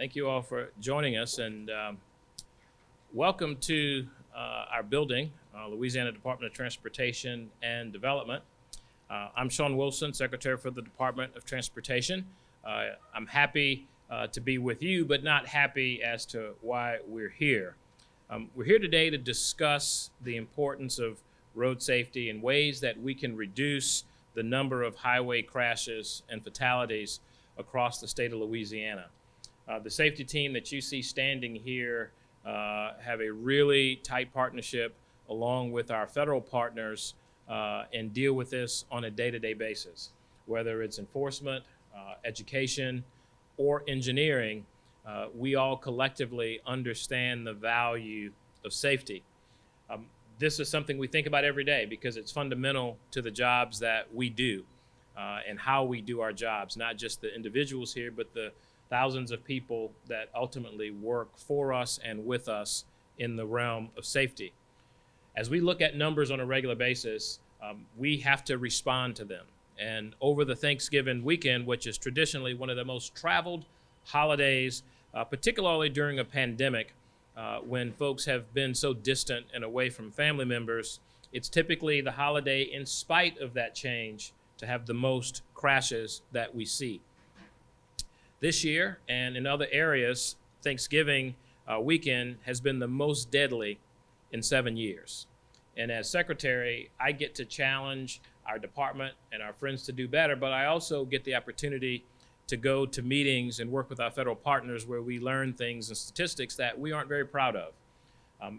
Thank you all for joining us, and welcome to our building, Louisiana Department of Transportation and Development. I'm Sean Wilson, Secretary for the Department of Transportation. I'm happy to be with you, but not happy as to why we're here. We're here today to discuss the importance of road safety and ways that we can reduce the number of highway crashes and fatalities across the state of Louisiana. The safety team that you see standing here have a really tight partnership along with our federal partners and deal with this on a day-to-day basis. Whether it's enforcement, education, or engineering, we all collectively understand the value of safety. This is something we think about every day because it's fundamental to the jobs that we do and how we do our jobs, not just the individuals here, but the thousands of people that ultimately work for us and with us in the realm of safety. As we look at numbers on a regular basis, we have to respond to them. And over the Thanksgiving weekend, which is traditionally one of the most traveled holidays, particularly during a pandemic, when folks have been so distant and away from family members, it's typically the holiday, in spite of that change, to have the most crashes that we see. This year and in other areas, Thanksgiving weekend has been the most deadly in 7 years. And as Secretary, I get to challenge our department and our friends to do better, but I also get the opportunity to go to meetings and work with our federal partners where we learn things and statistics that we aren't very proud of.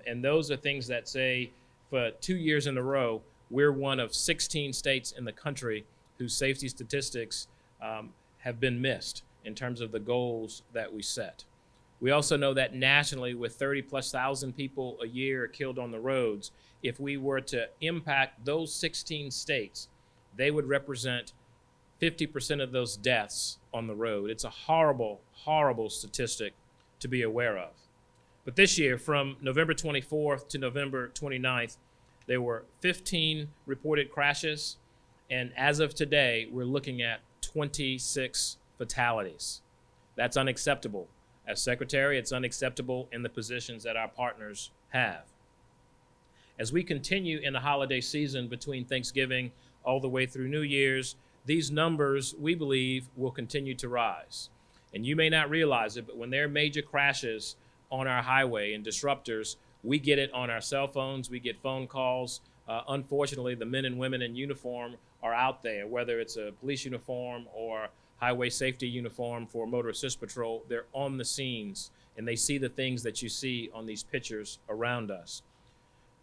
And those are things that say for 2 years in a row, we're one of 16 states in the country whose safety statistics have been missed in terms of the goals that we set. We also know that nationally, with 30,000+ people a year killed on the roads, if we were to impact those 16 states, they would represent 50% of those deaths on the road. It's a horrible, horrible statistic to be aware of. But this year, from November 24th to November 29th, there were 15 reported crashes, and as of today, we're looking at 26 fatalities. That's unacceptable. As Secretary, it's unacceptable in the positions that our partners have. As we continue in the holiday season between Thanksgiving all the way through New Year's, these numbers, we believe, will continue to rise. And you may not realize it, but when there are major crashes on our highway and disruptors, we get it on our cell phones, we get phone calls. Unfortunately, the men and women in uniform are out there, whether it's a police uniform or highway safety uniform for motor assist patrol. They're on the scenes and they see the things that you see on these pictures around us.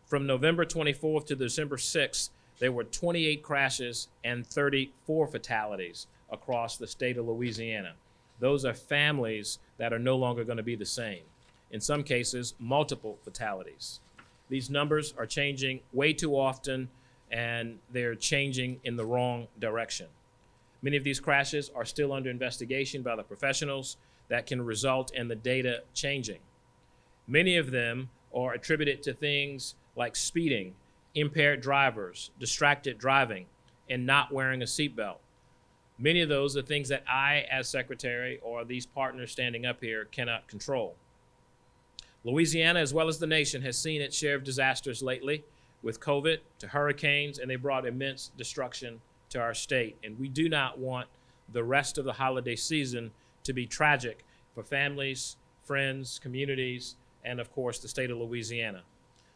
From November 24th to December 6th, there were 28 crashes and 34 fatalities across the state of Louisiana. Those are families that are no longer going to be the same. In some cases, multiple fatalities. These numbers are changing way too often, and they're changing in the wrong direction. Many of these crashes are still under investigation by the professionals that can result in the data changing. Many of them are attributed to things like speeding, impaired drivers, distracted driving, and not wearing a seatbelt. Many of those are things that I, as Secretary, or these partners standing up here, cannot control. Louisiana, as well as the nation, has seen its share of disasters lately, with COVID to hurricanes, and they brought immense destruction to our state. And we do not want the rest of the holiday season to be tragic for families, friends, communities, and of course, the state of Louisiana.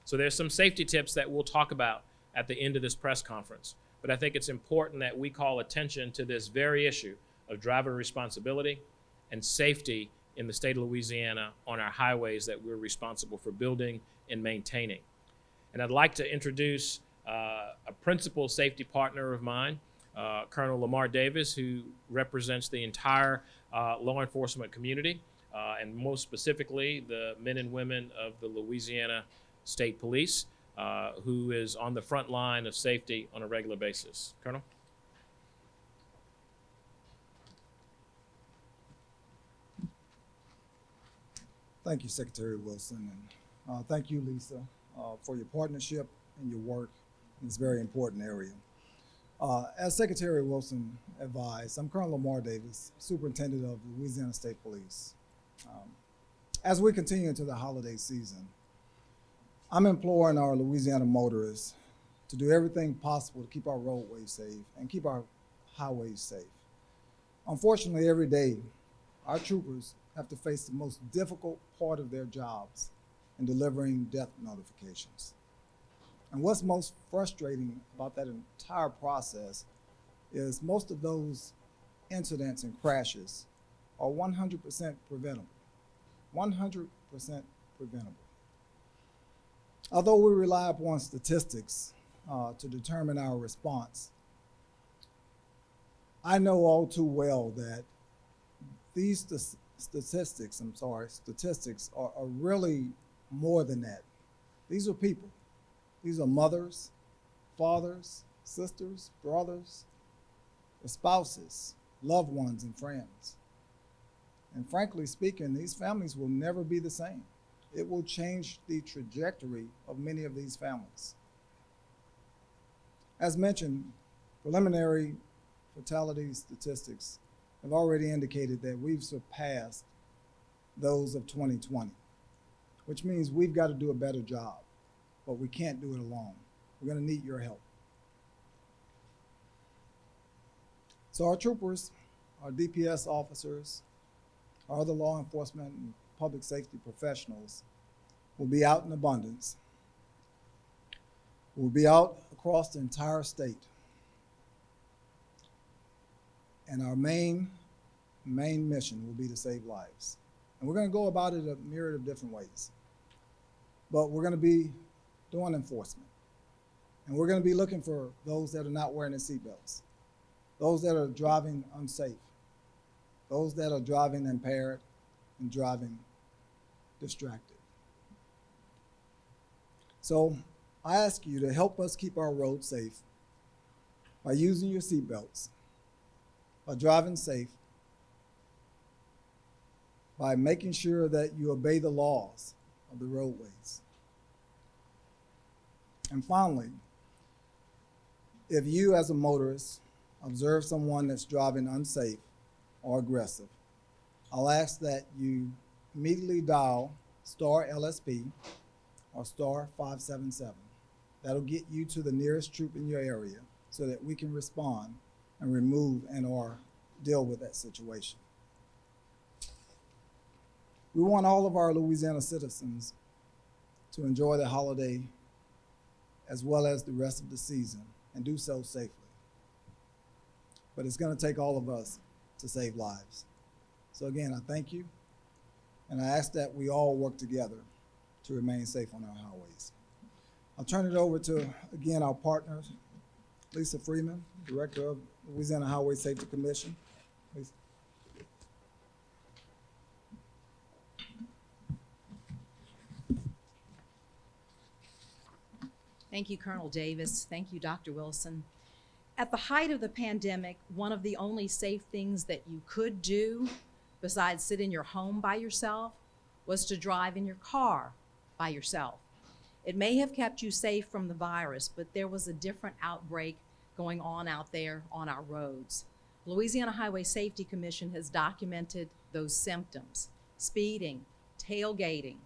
So there's some safety tips that we'll talk about at the end of this press conference. But I think it's important that we call attention to this very issue of driver responsibility and safety in the state of Louisiana on our highways that we're responsible for building and maintaining. And I'd like to introduce a principal safety partner of mine, Colonel Lamar Davis, who represents the entire law enforcement community, and most specifically the men and women of the Louisiana State Police, who is on the front line of safety on a regular basis. Colonel? Thank you, Secretary Wilson, and thank you, Lisa, for your partnership and your work in this very important area. As Secretary Wilson advised, I'm Colonel Lamar Davis, Superintendent of Louisiana State Police. As we continue into the holiday season, I'm imploring our Louisiana motorists to do everything possible to keep our roadways safe and keep our highways safe. Unfortunately, every day, our troopers have to face the most difficult part of their jobs in delivering death notifications. And what's most frustrating about that entire process is most of those incidents and crashes are 100% preventable. 100% preventable. Although we rely upon statistics to determine our response, I know all too well that these statistics are really more than that. These are people. These are mothers, fathers, sisters, brothers, spouses, loved ones, and friends. And frankly speaking, these families will never be the same. It will change the trajectory of many of these families. As mentioned, preliminary fatality statistics have already indicated that we've surpassed those of 2020, which means we've got to do a better job, but we can't do it alone. We're going to need your help. So our troopers, our DPS officers, our other law enforcement and public safety professionals will be out in abundance. We'll be out across the entire state. And our main mission will be to save lives. And we're going to go about it a myriad of different ways. But we're going to be doing enforcement. And we're going to be looking for those that are not wearing their seatbelts, those that are driving unsafe, those that are driving impaired and driving distracted. So I ask you to help us keep our roads safe by using your seatbelts, by driving safe, by making sure that you obey the laws of the roadways. And finally, if you as a motorist observe someone that's driving unsafe or aggressive, I'll ask that you immediately dial star LSP or star 577. That'll get you to the nearest troop in your area so that we can respond and remove and or deal with that situation. We want all of our Louisiana citizens to enjoy the holiday as well as the rest of the season and do so safely. But it's going to take all of us to save lives. So again, I thank you, and I ask that we all work together to remain safe on our highways. I'll turn it over to, again, our partner, Lisa Friedman, Director of Louisiana Highway Safety Commission. Lisa. Thank you, Colonel Davis. Thank you, Dr. Wilson. At the height of the pandemic, one of the only safe things that you could do besides sit in your home by yourself was to drive in your car by yourself. It may have kept you safe from the virus, but there was a different outbreak going on out there on our roads. Louisiana Highway Safety Commission has documented those symptoms: speeding, tailgating,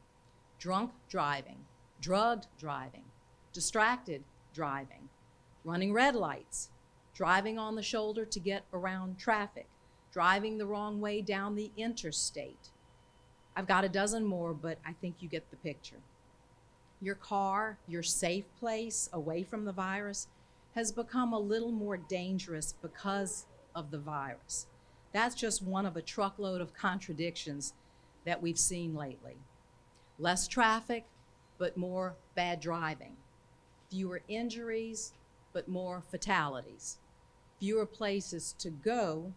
drunk driving, drugged driving, distracted driving, running red lights, driving on the shoulder to get around traffic, driving the wrong way down the interstate. I've got a dozen more, but I think you get the picture. Your car, your safe place away from the virus, has become a little more dangerous because of the virus. That's just one of a truckload of contradictions that we've seen lately. Less traffic, but more bad driving. Fewer injuries, but more fatalities. Fewer places to go,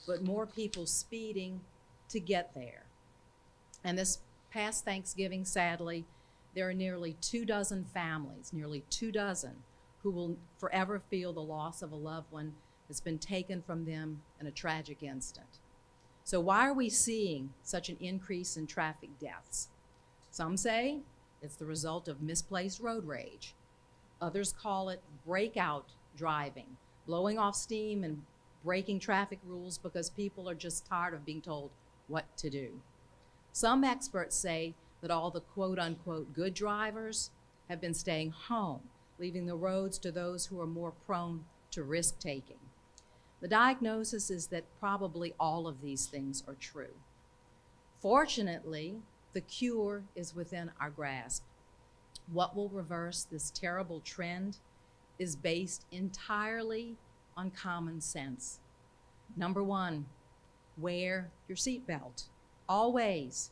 but more people speeding to get there. And this past Thanksgiving, sadly, there are nearly 24 families, who will forever feel the loss of a loved one that's been taken from them in a tragic instant. So why are we seeing such an increase in traffic deaths? Some say it's the result of misplaced road rage. Others call it breakout driving, blowing off steam and breaking traffic rules because people are just tired of being told what to do. Some experts say that all the quote-unquote good drivers have been staying home, leaving the roads to those who are more prone to risk-taking. The diagnosis is that probably all of these things are true. Fortunately, the cure is within our grasp. What will reverse this terrible trend is based entirely on common sense. Number one, wear your seatbelt, always.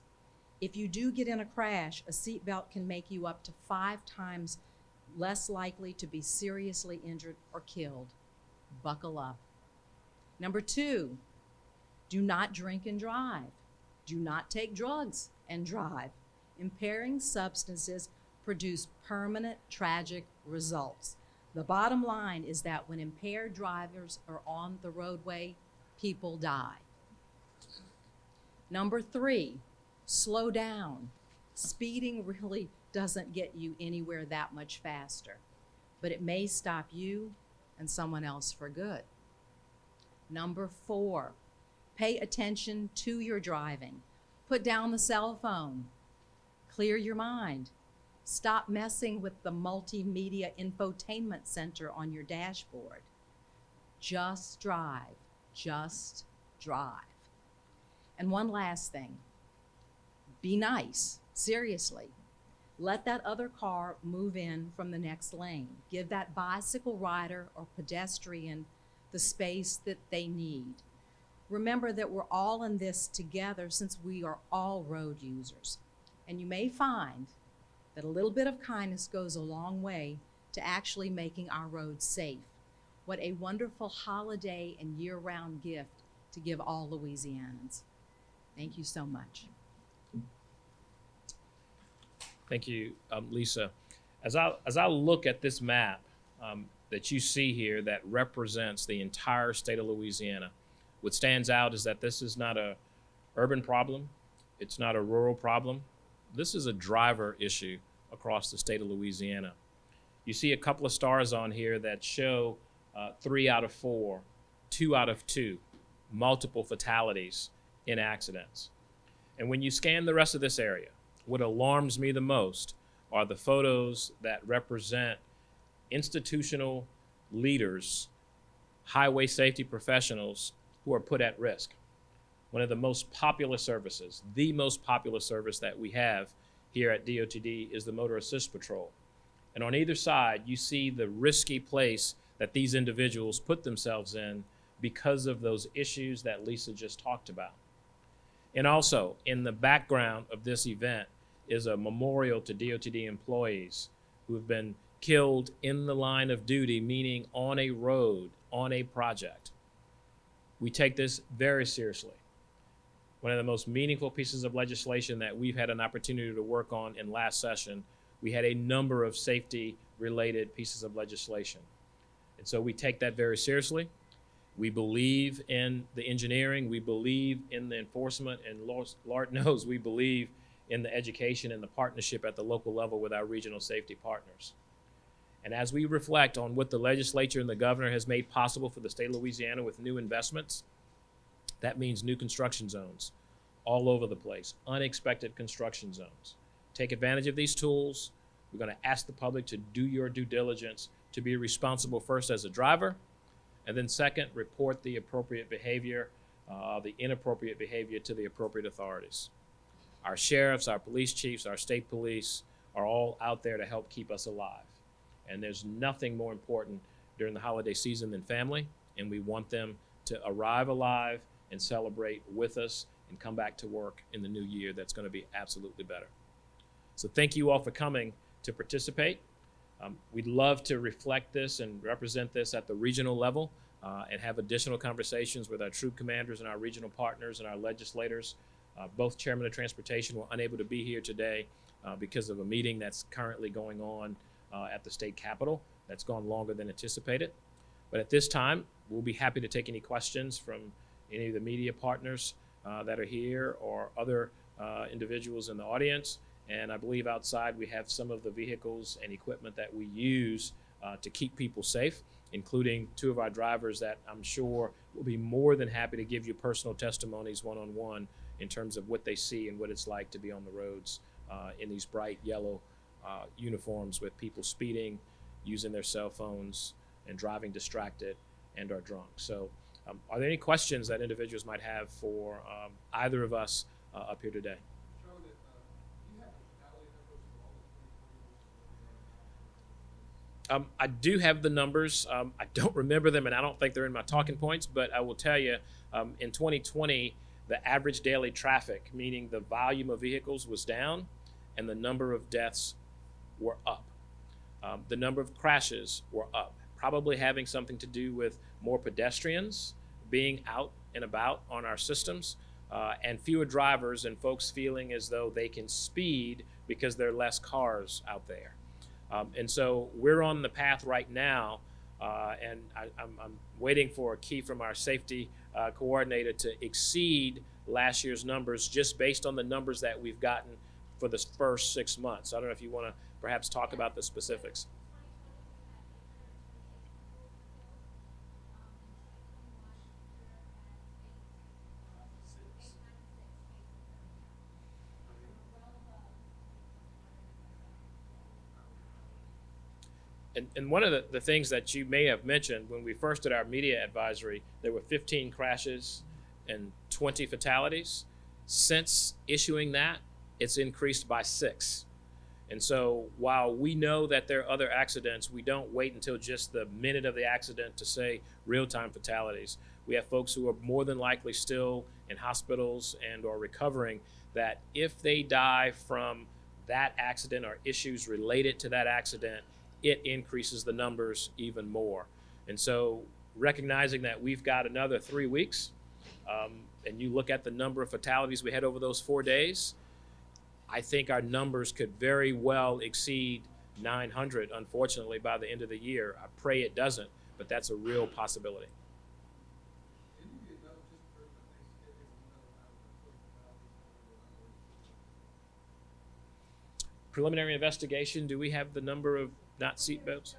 If you do get in a crash, a seatbelt can make you up to 5 times less likely to be seriously injured or killed. Buckle up. Number two, do not drink and drive. Do not take drugs and drive. Impairing substances produce permanent tragic results. The bottom line is that when impaired drivers are on the roadway, people die. Number three, slow down. Speeding really doesn't get you anywhere that much faster, but it may stop you and someone else for good. Number four, pay attention to your driving. Put down the cell phone. Clear your mind. Stop messing with the multimedia infotainment center on your dashboard. Just drive. Just drive. And one last thing. Be nice. Seriously. Let that other car move in from the next lane. Give that bicycle rider or pedestrian the space that they need. Remember that we're all in this together since we are all road users. And you may find that a little bit of kindness goes a long way to actually making our roads safe. What a wonderful holiday and year-round gift to give all Louisianans. Thank you so much. Thank you, Lisa. As I look at this map that you see here that represents the entire state of Louisiana, what stands out is that this is not a urban problem. It's not a rural problem. This is a driver issue across the state of Louisiana. You see a couple of stars on here that show 3 out of 4, 2 out of 2, multiple fatalities in accidents. And when you scan the rest of this area, what alarms me the most are the photos that represent institutional leaders, highway safety professionals who are put at risk. One of the most popular services, the most popular service that we have here at DOTD is the Motor Assist Patrol. And on either side, you see the risky place that these individuals put themselves in because of those issues that Lisa just talked about. And also, in the background of this event is a memorial to DOTD employees who have been killed in the line of duty, meaning on a road, on a project. We take this very seriously. One of the most meaningful pieces of legislation that we've had an opportunity to work on in last session, we had a number of safety-related pieces of legislation. And so we take that very seriously. We believe in the engineering, we believe in the enforcement, and Lord knows we believe in the education and the partnership at the local level with our regional safety partners. And as we reflect on what the legislature and the governor has made possible for the state of Louisiana with new investments, that means new construction zones all over the place, unexpected construction zones. Take advantage of these tools. We're going to ask the public to do your due diligence, to be responsible first as a driver, and then second, report the appropriate behavior, the inappropriate behavior to the appropriate authorities. Our sheriffs, our police chiefs, our state police are all out there to help keep us alive. And there's nothing more important during the holiday season than family, and we want them to arrive alive and celebrate with us and come back to work in the new year. That's going to be absolutely better. So thank you all for coming to participate. We'd love to reflect this and represent this at the regional level and have additional conversations with our troop commanders and our regional partners and our legislators. Both Chairman of Transportation were unable to be here today because of a meeting that's currently going on at the state capitol that's gone longer than anticipated. But at this time, we'll be happy to take any questions from any of the media partners that are here or other individuals in the audience. And I believe outside we have some of the vehicles and equipment that we use to keep people safe, including 2 of our drivers that I'm sure will be more than happy to give you personal testimonies one-on-one in terms of what they see and what it's like to be on the roads in these bright yellow uniforms with people speeding, using their cell phones, and driving distracted and or drunk. So are there any questions that individuals might have for either of us up here today? I do have the numbers. I don't remember them, and I don't think they're in my talking points, but I will tell you, in 2020, the average daily traffic, meaning the volume of vehicles, was down, and the number of deaths were up. The number of crashes were up, probably having something to do with more pedestrians being out and about on our systems, and fewer drivers and folks feeling as though they can speed because there are less cars out there. And so we're on the path right now, and I'm waiting for a key from our safety coordinator to exceed last year's numbers just based on the numbers that we've gotten for the first 6 months. I don't know if you want to perhaps talk about the specifics. And one of the things that you may have mentioned when we first did our media advisory, there were 15 crashes and 20 fatalities. Since issuing that, it's increased by 6. And so while we know that there are other accidents, we don't wait until just the minute of the accident to say real-time fatalities. We have folks who are more than likely still in hospitals and or recovering, that if they die from that accident or issues related to that accident, it increases the numbers even more. And so recognizing that we've got another 3 weeks, and you look at the number of fatalities we had over those 4 days, I think our numbers could very well exceed 900, unfortunately, by the end of the year. I pray it doesn't, but that's a real possibility. Preliminary investigation, do we have the number of not seatbelts?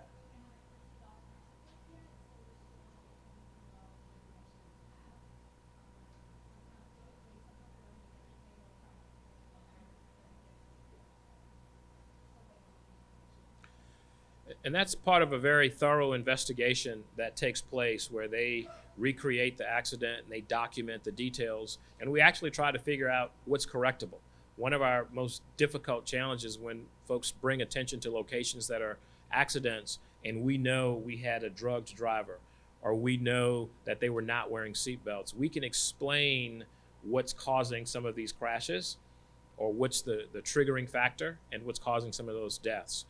And that's part of a very thorough investigation that takes place where they recreate the accident and they document the details, and we actually try to figure out what's correctable. One of our most difficult challenges when folks bring attention to locations that are accidents and we know we had a drugged driver or we know that they were not wearing seatbelts, we can explain what's causing some of these crashes or what's the triggering factor and what's causing some of those deaths.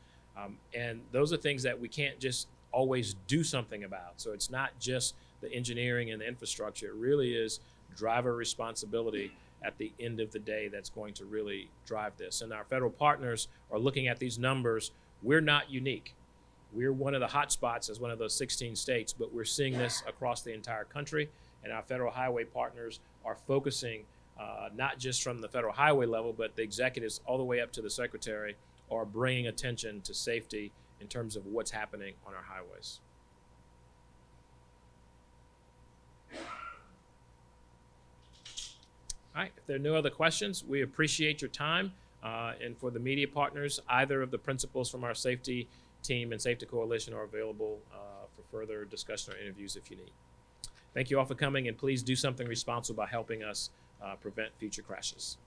And those are things that we can't just always do something about. So it's not just the engineering and the infrastructure. It really is driver responsibility at the end of the day that's going to really drive this. And our federal partners are looking at these numbers. We're not unique. We're one of the hot spots as one of those 16 states, but we're seeing this across the entire country. And our federal highway partners are focusing not just from the federal highway level, but the executives all the way up to the secretary are bringing attention to safety in terms of what's happening on our highways. All right, if there are no other questions, we appreciate your time. And for the media partners, either of the principals from our safety team and safety coalition are available for further discussion or interviews if you need. Thank you all for coming, and please do something responsible by helping us prevent future crashes.